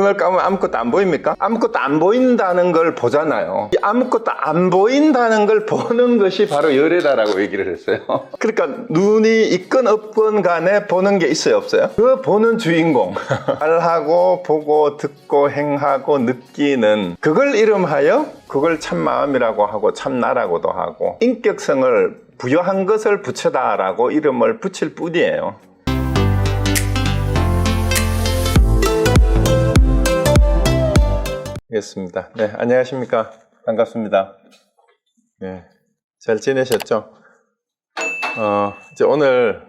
눈을 감으면 아무것도 안 보입니까? 아무것도 안 보인다는 걸 보잖아요. 이 아무것도 안 보인다는 걸 보는 것이 바로 열애다라고 얘기를 했어요. 그러니까 눈이 있건 없건 간에 보는 게 있어요, 없어요? 그 보는 주인공 말하고 보고 듣고 행하고 느끼는 그걸 이름하여 그걸 참마음이라고 하고 참나라고도 하고 인격성을 부여한 것을 부처다라고 이름을 붙일 뿐이에요. 알겠습니다. 네, 안녕하십니까. 반갑습니다. 네, 잘 지내셨죠? 이제 오늘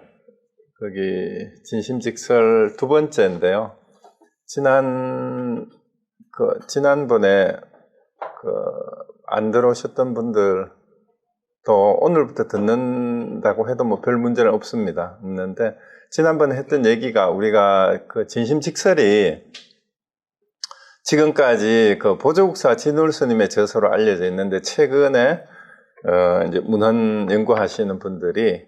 거기 진심직설 두 번째인데요. 지난번에 안 들어오셨던 분들도 오늘부터 듣는다고 해도 뭐 별 문제는 없는데, 지난번에 했던 얘기가 우리가 그 진심직설이 지금까지 그 보조국사 진울 스님의 저서로 알려져 있는데, 최근에 이제 문헌 연구하시는 분들이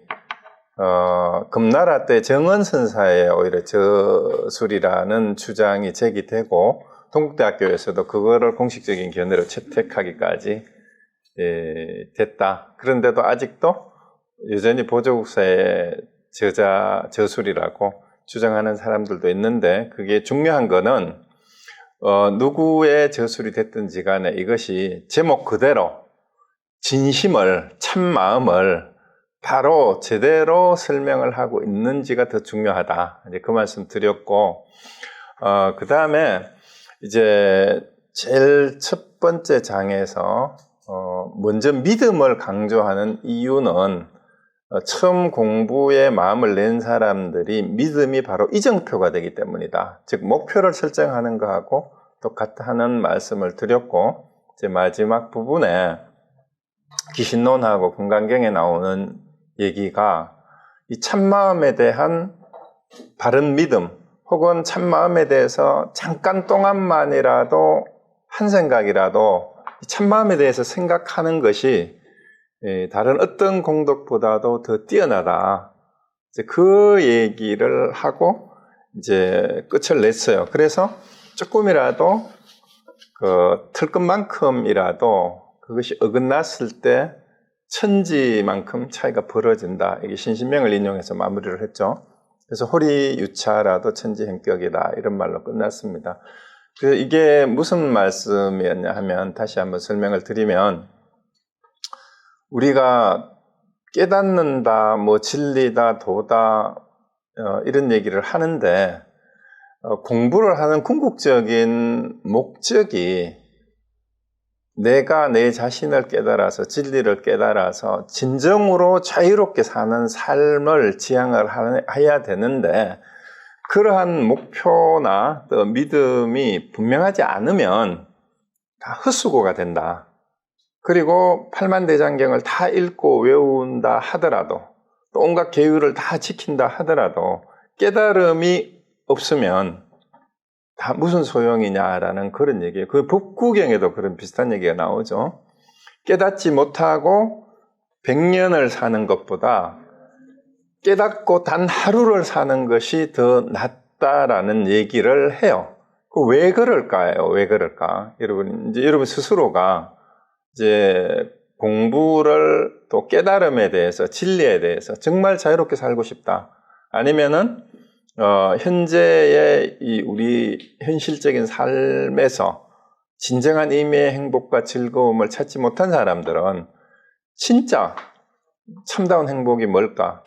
금나라 때 정언선사의 오히려 저술이라는 주장이 제기되고 동국대학교에서도 그거를 공식적인 견해로 채택하기까지 됐다. 그런데도 아직도 여전히 보조국사의 저술이라고 주장하는 사람들도 있는데, 그게 중요한 거는 누구의 저술이 됐든지 간에 이것이 제목 그대로 진심을, 참마음을 바로 제대로 설명을 하고 있는지가 더 중요하다. 이제 그 말씀 드렸고, 그 다음에 이제 제일 첫 번째 장에서 먼저 믿음을 강조하는 이유는 처음 공부에 마음을 낸 사람들이 믿음이 바로 이정표가 되기 때문이다. 즉 목표를 설정하는 것하고 똑같다는 말씀을 드렸고, 이제 마지막 부분에 기신론하고 금강경에 나오는 얘기가 이 참마음에 대한 바른 믿음 혹은 참마음에 대해서 잠깐 동안만이라도 한 생각이라도 참마음에 대해서 생각하는 것이 다른 어떤 공덕보다도 더 뛰어나다. 이제 그 얘기를 하고 이제 끝을 냈어요. 그래서 조금이라도 그 틀끝만큼이라도 그것이 어긋났을 때 천지만큼 차이가 벌어진다. 이게 신신명을 인용해서 마무리를 했죠. 그래서 호리유차라도 천지행격이다. 이런 말로 끝났습니다. 그래서 이게 무슨 말씀이었냐 하면, 다시 한번 설명을 드리면, 우리가 깨닫는다, 뭐 진리다, 도다, 이런 얘기를 하는데, 공부를 하는 궁극적인 목적이 내가 내 자신을 깨달아서 진리를 깨달아서 진정으로 자유롭게 사는 삶을 지향을 해야 되는데, 그러한 목표나 또 믿음이 분명하지 않으면 다 헛수고가 된다. 그리고 팔만대장경을 다 읽고 외운다 하더라도, 또 온갖 계율을 다 지킨다 하더라도 깨달음이 없으면 다 무슨 소용이냐라는 그런 얘기예요. 그 법구경에도 그런 비슷한 얘기가 나오죠. 깨닫지 못하고 100년을 사는 것보다 깨닫고 단 하루를 사는 것이 더 낫다라는 얘기를 해요. 왜 그럴까요? 왜 그럴까? 여러분 스스로가 이제 공부를 또 깨달음에 대해서, 진리에 대해서 정말 자유롭게 살고 싶다. 아니면은 현재의 이 우리 현실적인 삶에서 진정한 의미의 행복과 즐거움을 찾지 못한 사람들은 진짜 참다운 행복이 뭘까?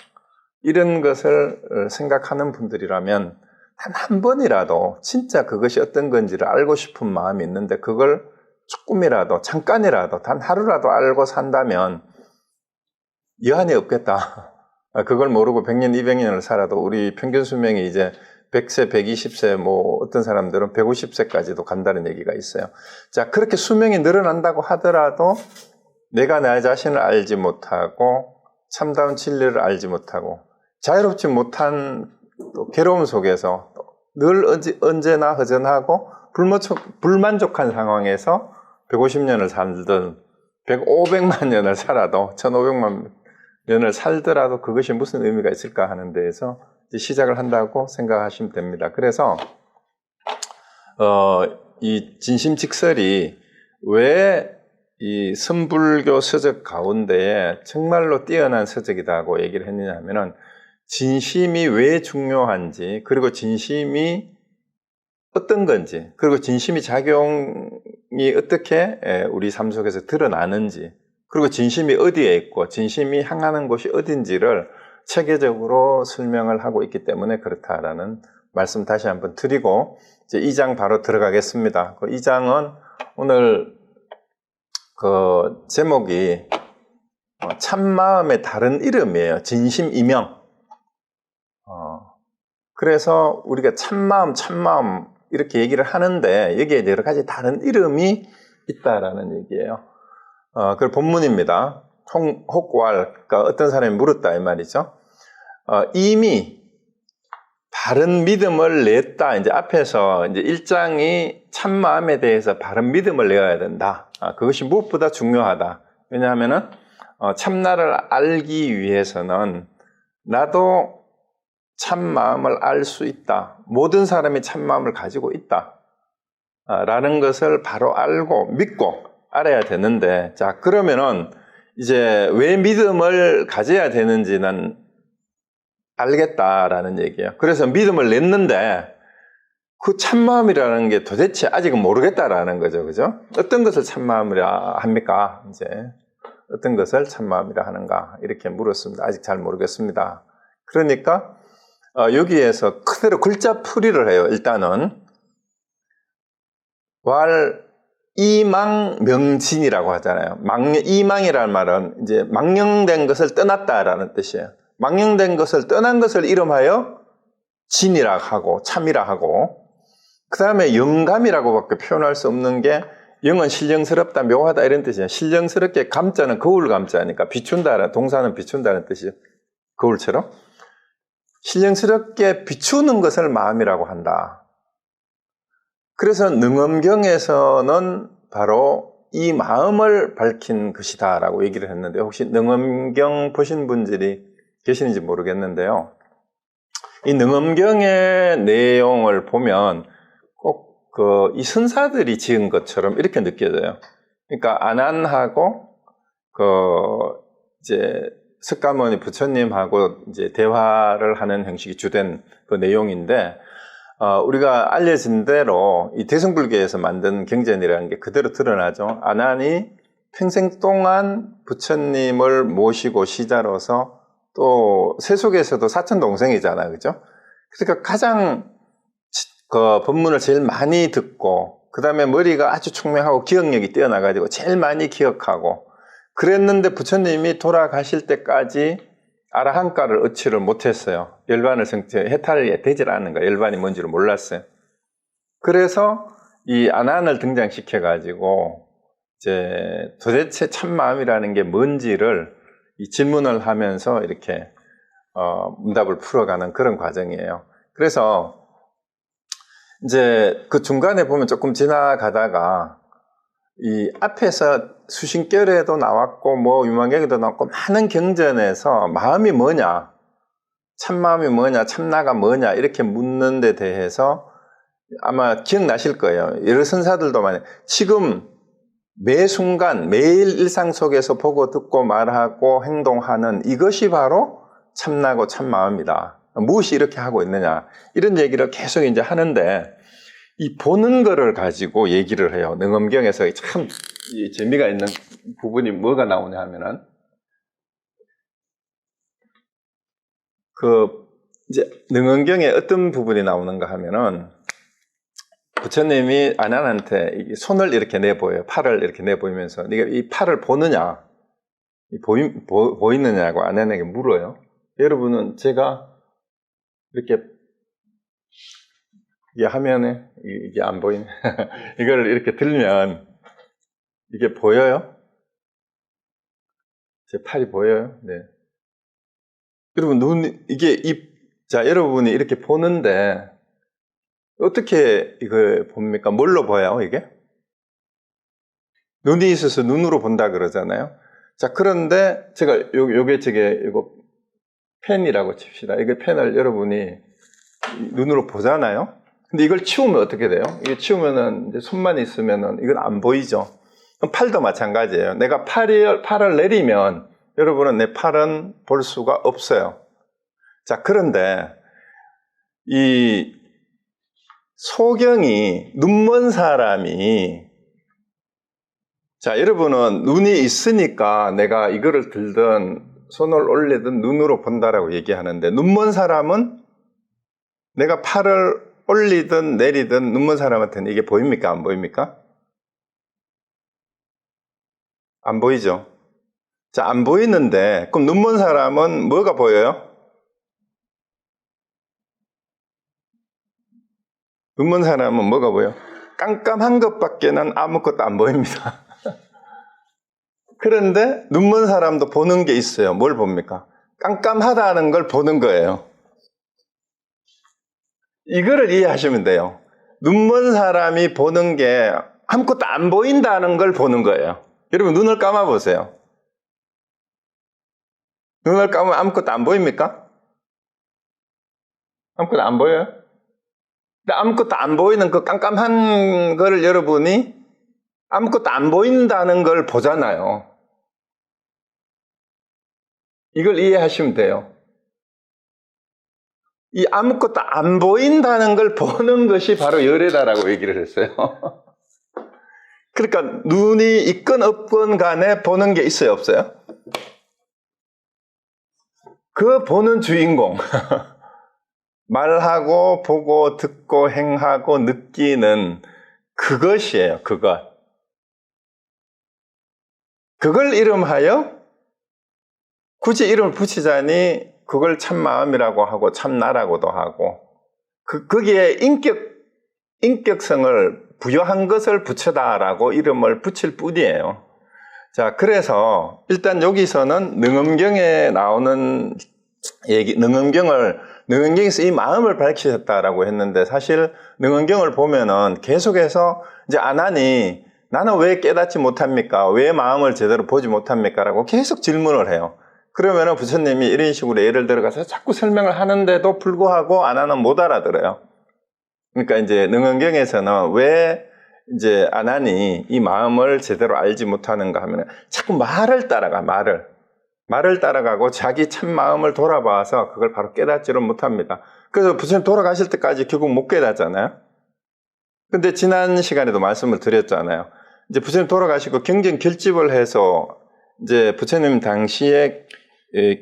이런 것을 생각하는 분들이라면 단 한 번이라도 진짜 그것이 어떤 건지를 알고 싶은 마음이 있는데, 그걸 조금이라도, 잠깐이라도, 단 하루라도 알고 산다면 여한이 없겠다. 그걸 모르고 100년, 200년을 살아도 우리 평균 수명이 이제 100세, 120세, 뭐 어떤 사람들은 150세까지도 간다는 얘기가 있어요. 자, 그렇게 수명이 늘어난다고 하더라도 내가 나 자신을 알지 못하고 참다운 진리를 알지 못하고 자유롭지 못한 또 괴로움 속에서 늘 언제나 허전하고 불만족한 상황에서 150년을 살든 500만 년을 살아도 1500만 년을 살더라도 그것이 무슨 의미가 있을까 하는 데에서 이제 시작을 한다고 생각하시면 됩니다. 그래서 이 진심직설이 왜 이 선불교 서적 가운데에 정말로 뛰어난 서적이다고 얘기를 했느냐 하면은 진심이 왜 중요한지, 그리고 진심이 어떤 건지, 그리고 진심이 작용이 어떻게 우리 삶 속에서 드러나는지, 그리고 진심이 어디에 있고 진심이 향하는 곳이 어딘지를 체계적으로 설명을 하고 있기 때문에 그렇다라는 말씀 다시 한번 드리고 이제 2장 바로 들어가겠습니다. 그 2장은 오늘 그 제목이 참마음의 다른 이름이에요. 진심 이명. 그래서 우리가 참마음 이렇게 얘기를 하는데 여기에 여러 가지 다른 이름이 있다라는 얘기예요. 그 본문입니다. 혹왈, 그러니까 어떤 사람이 물었다 이 말이죠. 이미 바른 믿음을 냈다. 이제 앞에서 이제 1장이 참마음에 대해서 바른 믿음을 내어야 된다. 그것이 무엇보다 중요하다. 왜냐하면은 참나를 알기 위해서는 나도 참마음을 알 수 있다. 모든 사람이 참마음을 가지고 있다. 라는 것을 바로 알고 믿고 알아야 되는데, 자, 그러면은 이제 왜 믿음을 가져야 되는지는 알겠다라는 얘기예요. 그래서 믿음을 냈는데 그 참마음이라는 게 도대체 아직은 모르겠다라는 거죠. 그죠? 어떤 것을 참마음이라 합니까? 이제 어떤 것을 참마음이라 하는가? 이렇게 물었습니다. 아직 잘 모르겠습니다. 그러니까 여기에서 그대로 글자 풀이를 해요. 일단은 이망명진이라고 하잖아요. 이망이라는 말은 이제 망령된 것을 떠났다라는 뜻이에요. 망령된 것을 떠난 것을 이름하여 진이라 하고 참이라 하고, 그 다음에 영감이라고밖에 표현할 수 없는 게, 영은 신령스럽다, 묘하다 이런 뜻이에요. 신령스럽게, 감자는 거울 감자니까 비춘다, 동사는 비춘다는 뜻이에요. 거울처럼 신령스럽게 비추는 것을 마음이라고 한다. 그래서 능엄경에서는 바로 이 마음을 밝힌 것이다 라고 얘기를 했는데, 혹시 능엄경 보신 분들이 계시는지 모르겠는데요. 이 능엄경의 내용을 보면 꼭 이 선사들이 지은 것처럼 이렇게 느껴져요. 그러니까 안한하고 이제 석가모니 부처님하고 이제 대화를 하는 형식이 주된 그 내용인데, 우리가 알려진 대로 이 대승불교에서 만든 경전이라는 게 그대로 드러나죠. 안한이 평생 동안 부처님을 모시고 시자로서 또 세속에서도 사촌 동생이잖아요, 그죠? 그러니까 가장 법문을 제일 많이 듣고, 그 다음에 머리가 아주 총명하고 기억력이 뛰어나가지고 제일 많이 기억하고, 그랬는데 부처님이 돌아가실 때까지 아라한가를 얻지를 못했어요. 열반을 해탈이 되질 않는 거예요. 열반이 뭔지를 몰랐어요. 그래서 이 안한을 등장시켜가지고 이제 도대체 참마음이라는 게 뭔지를 이 질문을 하면서 이렇게 문답을 풀어가는 그런 과정이에요. 그래서 이제 그 중간에 보면 조금 지나가다가 이 앞에서 수신결에도 나왔고 뭐 유만경에도 나왔고 많은 경전에서 마음이 뭐냐, 참마음이 뭐냐, 참나가 뭐냐 이렇게 묻는 데 대해서 아마 기억나실 거예요. 여러 선사들도 많이 지금 매 순간 매일 일상 속에서 보고 듣고 말하고 행동하는 이것이 바로 참나고 참마음이다. 무엇이 이렇게 하고 있느냐 이런 얘기를 계속 이제 하는데, 이 보는 거를 가지고 얘기를 해요. 능엄경에서 참 재미가 있는 부분이 뭐가 나오냐 하면은 이제 능엄경에 어떤 부분이 나오는가 하면은 부처님이 안한한테 손을 이렇게 내보여요. 팔을 이렇게 내보이면서 네가 이 팔을 보느냐, 보이느냐고 안한에게 물어요. 여러분은 제가 이렇게 이게 화면에 이게 안 보이네. 이걸 이렇게 들면 이게 보여요? 제 팔이 보여요? 네. 여러분 자, 여러분이 이렇게 보는데 어떻게 이거 봅니까? 뭘로 보여요, 이게? 눈이 있어서 눈으로 본다 그러잖아요. 자, 그런데 제가 요게 이거 펜이라고 칩시다. 이거 펜을 여러분이 눈으로 보잖아요. 근데 이걸 치우면 어떻게 돼요? 이게 치우면은 이제 손만 있으면은 이건 안 보이죠. 팔도 마찬가지예요. 내가 팔을 내리면 여러분은 내 팔은 볼 수가 없어요. 자, 그런데 이 소경이 눈먼 사람이, 자, 여러분은 눈이 있으니까 내가 이거를 들든 손을 올리든 눈으로 본다라고 얘기하는데, 눈먼 사람은 내가 팔을 올리든 내리든 눈먼 사람한테는 이게 보입니까? 안 보입니까? 안 보이죠? 자, 안 보이는데, 그럼 눈먼 사람은 뭐가 보여요? 눈먼 사람은 뭐가 보여요? 깜깜한 것밖에는 아무것도 안 보입니다. 그런데 눈먼 사람도 보는 게 있어요. 뭘 봅니까? 깜깜하다는 걸 보는 거예요. 이거를 이해하시면 돼요. 눈먼 사람이 보는 게 아무것도 안 보인다는 걸 보는 거예요. 여러분, 눈을 감아보세요. 눈을 감으면 아무것도 안 보입니까? 아무것도 안 보여요? 근데 아무것도 안 보이는 그 깜깜한 걸 여러분이 아무것도 안 보인다는 걸 보잖아요. 이걸 이해하시면 돼요. 이 아무것도 안 보인다는 걸 보는 것이 바로 열애다라고 얘기를 했어요. 그러니까 눈이 있건 없건 간에 보는 게 있어요, 없어요? 그 보는 주인공. 말하고 보고 듣고 행하고 느끼는 그것이에요, 그것. 그걸 이름하여 굳이 이름을 붙이자니 그걸 참마음이라고 하고 참나라고도 하고, 거기에 인격성을 부여한 것을 붙여다라고 이름을 붙일 뿐이에요. 자, 그래서 일단 여기서는 능엄경에 나오는 얘기, 능엄경에서 이 마음을 밝히셨다라고 했는데, 사실 능엄경을 보면은 계속해서 이제 아나니 나는 왜 깨닫지 못합니까? 왜 마음을 제대로 보지 못합니까? 라고 계속 질문을 해요. 그러면은 부처님이 이런 식으로 예를 들어가서 자꾸 설명을 하는데도 불구하고 아나는 못 알아들어요. 그러니까 이제 능엄경에서는 왜 이제 아나니 이 마음을 제대로 알지 못하는가 하면은 자꾸 말을 따라가고 자기 참 마음을 돌아봐서 그걸 바로 깨닫지를 못합니다. 그래서 부처님 돌아가실 때까지 결국 못 깨닫잖아요. 근데 지난 시간에도 말씀을 드렸잖아요. 이제 부처님 돌아가시고 경전 결집을 해서 이제 부처님 당시에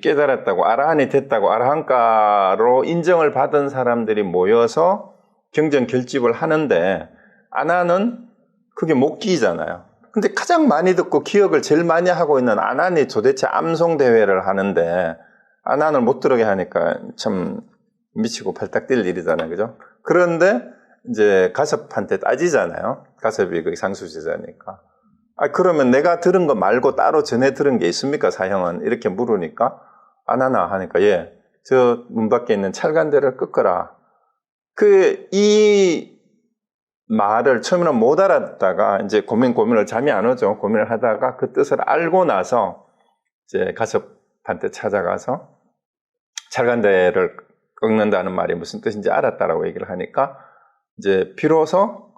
깨달았다고, 아라한이 됐다고, 아라한가로 인정을 받은 사람들이 모여서 경전 결집을 하는데, 아나는 그게 못 끼잖아요. 근데 가장 많이 듣고 기억을 제일 많이 하고 있는 아난이 도대체 암송대회를 하는데, 아난을 못 들어게 하니까 참 미치고 발딱 뛸 일이잖아요. 그죠? 그런데 이제 가섭한테 따지잖아요. 가섭이 그 상수제자니까. 그러면 내가 들은 거 말고 따로 전에 들은 게 있습니까, 사형은? 이렇게 물으니까, 아나나 하니까, 예, 저 문 밖에 있는 찰간대를 꺾어라. 이 말을 처음에는 못 알았다가, 이제 고민을 잠이 안 오죠. 고민을 하다가 그 뜻을 알고 나서, 이제 가섭한테 찾아가서, 찰간대를 꺾는다는 말이 무슨 뜻인지 알았다라고 얘기를 하니까, 이제 비로소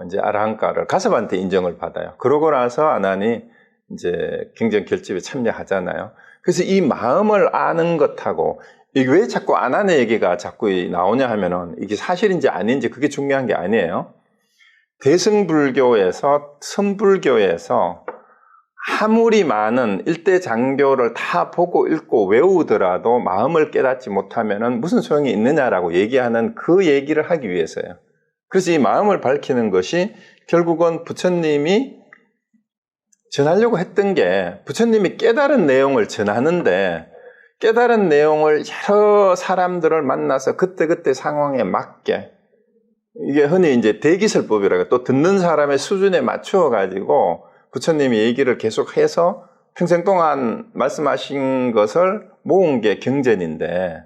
이제 아라한가를 가섭한테 인정을 받아요. 그러고 나서 아난이 이제 경전 결집에 참여하잖아요. 그래서 이 마음을 아는 것하고, 이게 왜 자꾸 아난의 얘기가 자꾸 나오냐 하면은 이게 사실인지 아닌지 그게 중요한 게 아니에요. 대승불교에서, 선불교에서 아무리 많은 일대 장교를 다 보고 읽고 외우더라도 마음을 깨닫지 못하면은 무슨 소용이 있느냐라고 얘기하는 그 얘기를 하기 위해서예요. 그래서 이 마음을 밝히는 것이 결국은 부처님이 전하려고 했던 게, 부처님이 깨달은 내용을 전하는데, 깨달은 내용을 여러 사람들을 만나서 그때그때 상황에 맞게, 이게 흔히 이제 대기설법이라고, 또 듣는 사람의 수준에 맞추어가지고 부처님이 얘기를 계속해서 평생 동안 말씀하신 것을 모은 게 경전인데,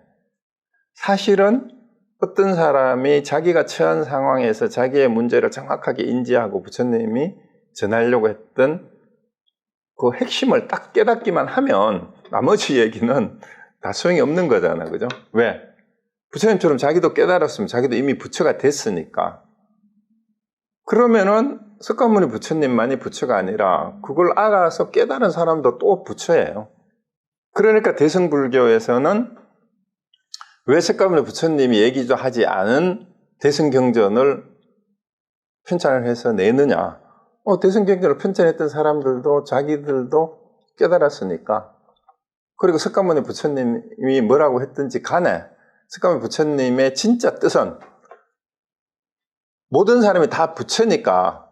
사실은 어떤 사람이 자기가 처한 상황에서 자기의 문제를 정확하게 인지하고 부처님이 전하려고 했던 그 핵심을 딱 깨닫기만 하면 나머지 얘기는 다 소용이 없는 거잖아. 그죠? 왜? 부처님처럼 자기도 깨달았으면 자기도 이미 부처가 됐으니까. 그러면은 석가모니 부처님만이 부처가 아니라 그걸 알아서 깨달은 사람도 또 부처예요. 그러니까 대승불교에서는 왜 석가모니 부처님이 얘기도 하지 않은 대승경전을 편찬을 해서 내느냐. 대승경전을 편찬했던 사람들도 자기들도 깨달았으니까. 그리고 석가모니 부처님이 뭐라고 했든지 간에 석가모니 부처님의 진짜 뜻은 모든 사람이 다 부처니까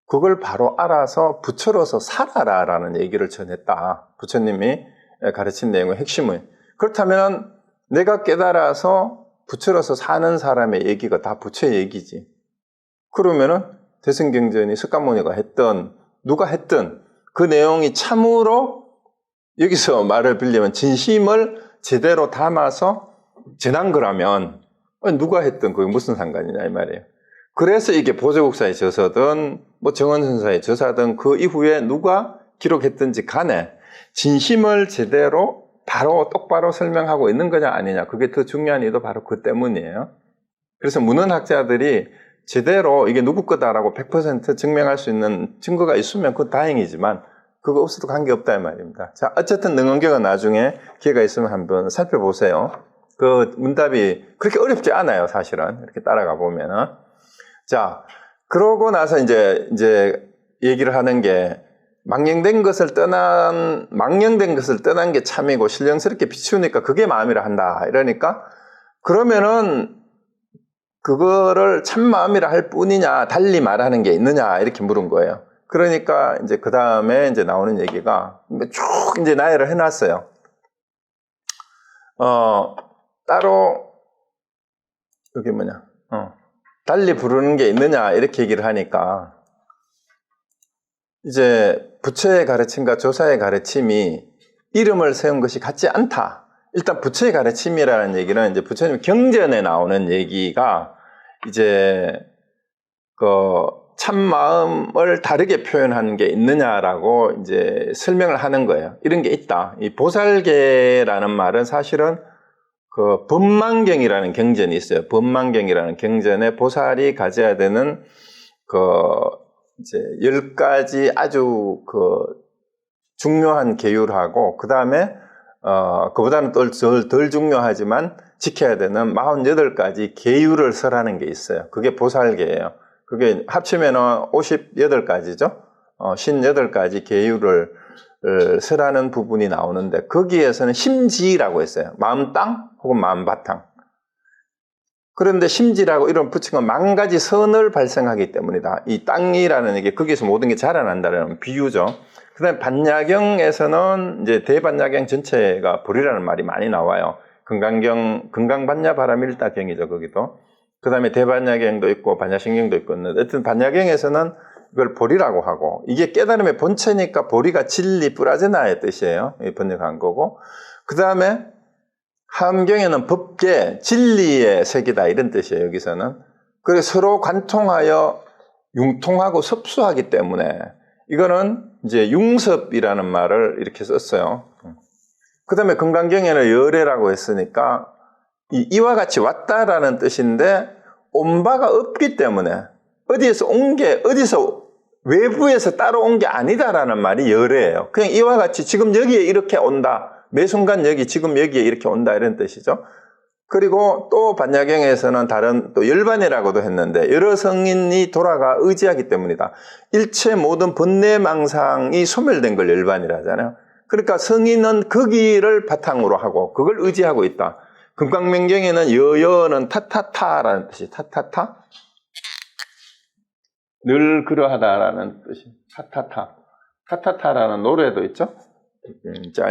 그걸 바로 알아서 부처로서 살아라라는 얘기를 전했다. 부처님이 가르친 내용의 핵심은. 그렇다면 내가 깨달아서 부처로서 사는 사람의 얘기가 다 부처의 얘기지. 그러면은 대승경전이 석가모니가 했던 누가 했든 그 내용이 참으로 여기서 말을 빌리면 진심을 제대로 담아서 전한 거라면 누가 했든 그게 무슨 상관이냐 이 말이에요. 그래서 이게 보제국사의 저서든 뭐 정원선사의 저사든 그 이후에 누가 기록했든지 간에 진심을 제대로 바로 똑바로 설명하고 있는 거냐 아니냐, 그게 더 중요한 이유도 바로 그 때문이에요. 그래서 문헌학자들이 제대로 이게 누구 거다라고 100% 증명할 수 있는 증거가 있으면 그건 다행이지만 그거 없어도 관계없다 이 말입니다. 자, 어쨌든 능언경은 나중에 기회가 있으면 한번 살펴보세요. 그 문답이 그렇게 어렵지 않아요, 사실은. 이렇게 따라가 보면은. 자, 그러고 나서 이제 얘기를 하는 게 망령된 것을 떠난 게 참이고 신령스럽게 비추니까 그게 마음이라 한다. 이러니까 그러면은 그거를 참 마음이라 할 뿐이냐, 달리 말하는 게 있느냐, 이렇게 물은 거예요. 그러니까 이제 그 다음에 이제 나오는 얘기가 쭉 이제 나열을 해놨어요. 따로 여기 달리 부르는 게 있느냐 이렇게 얘기를 하니까 이제 부처의 가르침과 조사의 가르침이 이름을 세운 것이 같지 않다. 일단 부처의 가르침이라는 얘기는 이제 부처님 경전에 나오는 얘기가 이제 그 참마음을 다르게 표현하는 게 있느냐라고 이제 설명을 하는 거예요. 이런 게 있다. 이 보살계라는 말은 사실은 그 법망경이라는 경전이 있어요. 법망경이라는 경전에 보살이 가져야 되는 그 이제 10가지 아주 그 중요한 계율하고 그 다음에 그보다는 덜 중요하지만 지켜야 되는 48가지 계율을 설하는 게 있어요. 그게 보살계예요. 그게 합치면은 58가지죠. 58가지 계율을 설하는 부분이 나오는데 거기에서는 심지라고 했어요. 마음 땅 혹은 마음 바탕. 그런데 심지라고 이런 붙인 건 10,000가지 선을 발생하기 때문이다. 이 땅이라는 게 거기에서 모든 게 자라난다는 비유죠. 그 다음에 반야경에서는 이제 대반야경 전체가 불이라는 말이 많이 나와요. 금강반야바라밀다경이죠, 거기도. 그 다음에 대반야경도 있고 반야신경도 있고 있는데, 하여튼 반야경에서는 이걸 보리라고 하고, 이게 깨달음의 본체니까 보리가 진리 뿌라제나의 뜻이에요. 번역한 거고. 그 다음에 하엄경에는 법계, 진리의 세계다 이런 뜻이에요, 여기서는. 그래서 서로 관통하여 융통하고 섭수하기 때문에 이거는 이제 융섭이라는 말을 이렇게 썼어요. 그 다음에 금강경에는 열애라고 했으니까 이와 같이 왔다라는 뜻인데 온 바가 없기 때문에 어디서 외부에서 따로 온 게 아니다라는 말이 열애예요. 그냥 이와 같이 지금 여기에 이렇게 온다. 매 순간 지금 여기에 이렇게 온다 이런 뜻이죠. 그리고 또 반야경에서는 다른 또 열반이라고도 했는데 여러 성인이 돌아가 의지하기 때문이다. 일체 모든 번뇌망상이 소멸된 걸 열반이라 하잖아요. 그러니까 성인은 거기를 바탕으로 하고 그걸 의지하고 있다. 금강명경에는 여여는 타타타라는 뜻이 타타타? 늘 그러하다라는 뜻이 타타타라는 노래도 있죠.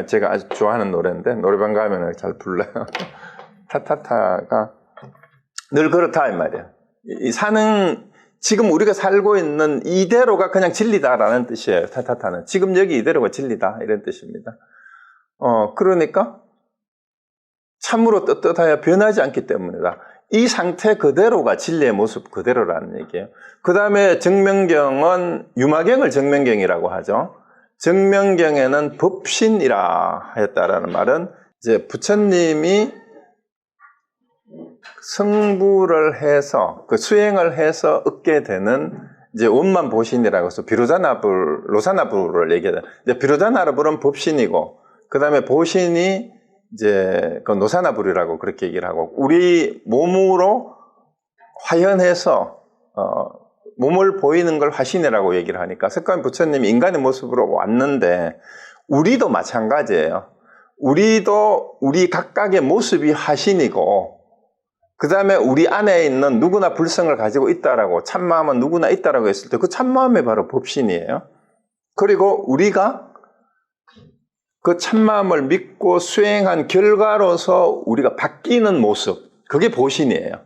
제가 아주 좋아하는 노래인데 노래방 가면 잘 불러요. 타타타가 늘 그렇다 이 말이에요. 이 사는 지금 우리가 살고 있는 이대로가 그냥 진리다라는 뜻이에요. 타타타는 지금 여기 이대로가 진리다 이런 뜻입니다. 그러니까 참으로 떳떳하여 변하지 않기 때문이다. 이 상태 그대로가 진리의 모습 그대로라는 얘기예요. 그 다음에 정명경은 유마경을 정명경이라고 하죠. 정명경에는 법신이라 하였다라는 말은 이제 부처님이 성부를 해서 그 수행을 해서 얻게 되는 이제 원만 보신이라고 해서 로사나불을 얘기해요. 이제 비로자나불은 법신이고 그 다음에 보신이 이제 그 노사나불이라고 그렇게 얘기를 하고 우리 몸으로 화현해서 몸을 보이는 걸 화신이라고 얘기를 하니까 석가모니 부처님이 인간의 모습으로 왔는데 우리도 마찬가지예요. 우리도 우리 각각의 모습이 화신이고 그 다음에 우리 안에 있는 누구나 불성을 가지고 있다라고 참마음은 누구나 있다라고 했을 때 그 참마음이 바로 법신이에요. 그리고 우리가 그 참마음을 믿고 수행한 결과로서 우리가 바뀌는 모습 그게 보신이에요.